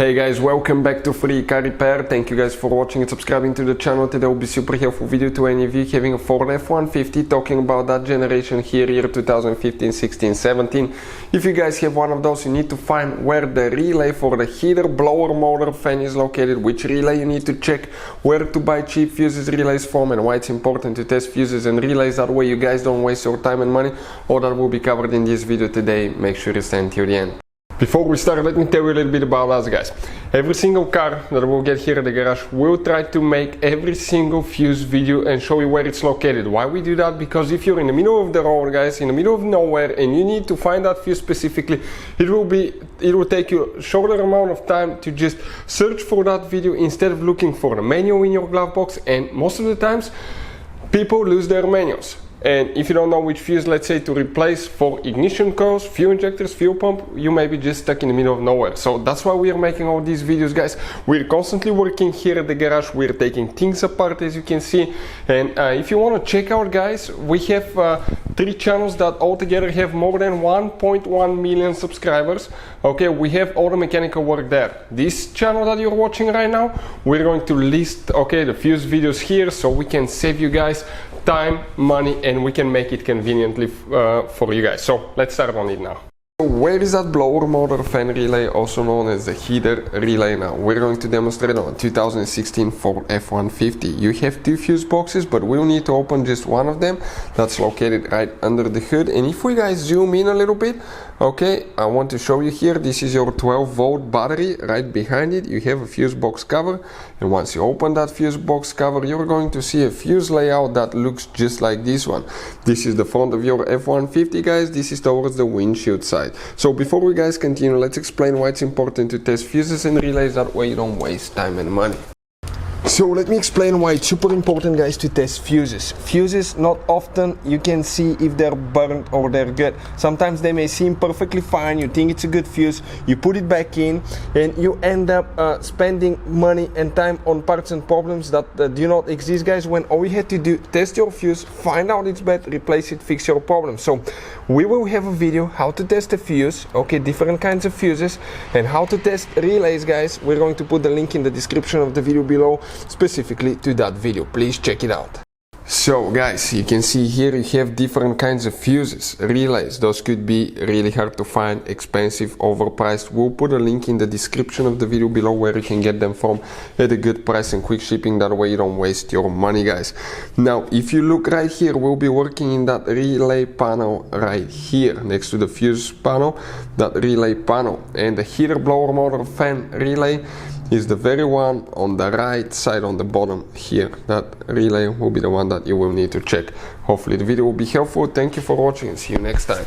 Hey guys, welcome back to Free Car Repair. Thank you guys for watching and subscribing to the channel. Today will be super helpful video to any of you having a Ford F-150, talking about that generation here, year 2015, 16, 17. If you guys have one of those, you need to find where the relay for the heater, blower, motor, fan is located, which relay you need to check, where to buy cheap fuses, relays from, and why it's important to test fuses and relays. That way you guys don't waste your time and money. All that will be covered in this video today. Make sure you stay until the end. Before we start, let me tell you a little bit about us, guys. Every single car that we'll get here at the garage, we'll try to make every single fuse video and show you where it's located. Why we do that? Because if you're in the middle of the road, guys, in the middle of nowhere, and you need to find that fuse specifically, it will take you a shorter amount of time to just search for that video instead of looking for the manual in your glove box. And most of the times, people lose their manuals. And if you don't know which fuse, let's say, to replace for ignition coils, fuel injectors, fuel pump, you may be just stuck in the middle of nowhere. So that's why we are making all these videos, guys. We're constantly working here at the garage. We're taking things apart, as you can see. And if you want to check out, guys, we have 3 channels that altogether have more than 1.1 million subscribers. Okay, we have all the mechanical work there. This channel that you're watching right now, we're going to list, the fuse videos here, so we can save you guys time, money, and we can make it conveniently for you guys. So let's start on it now. Where is that blower, motor, fan relay, also known as the heater relay? Now we're going to demonstrate on a 2016 Ford F-150. You have 2 fuse boxes, but we'll need to open just one of them. That's located right under the hood. And if we guys zoom in a little bit, okay, I want to show you here, this is your 12-volt battery. Right behind it you have a fuse box cover, and once you open that fuse box cover, you're going to see a fuse layout that looks just like this one. This is the front of your F-150, guys. This is towards the windshield side. So before we guys continue, let's explain why it's important to test fuses and relays. That way you don't waste time and money. So let me explain why it's super important, guys, to test fuses. Fuses, not often you can see if they're burnt or they're good. Sometimes they may seem perfectly fine, you think it's a good fuse, you put it back in, and you end up spending money and time on parts and problems that do not exist, guys, when all you had to do, test your fuse, find out it's bad, replace it, fix your problem. So we will have a video how to test a fuse, okay, different kinds of fuses, and how to test relays, guys. We're going to put the link in the description of the video below, specifically to that video. Please check it out. So guys, you can see here you have different kinds of fuses, relays. Those could be really hard to find, expensive, overpriced. We'll put a link in the description of the video below where you can get them from at a good price and quick shipping. That way you don't waste your money, guys. Now if you look right here, we'll be working in that relay panel right here next to the fuse panel, that relay panel. And the heater, blower, motor, fan relay is the very one on the right side on the bottom here. That relay will be the one that you will need to check. Hopefully the video will be helpful. Thank you for watching and see you next time.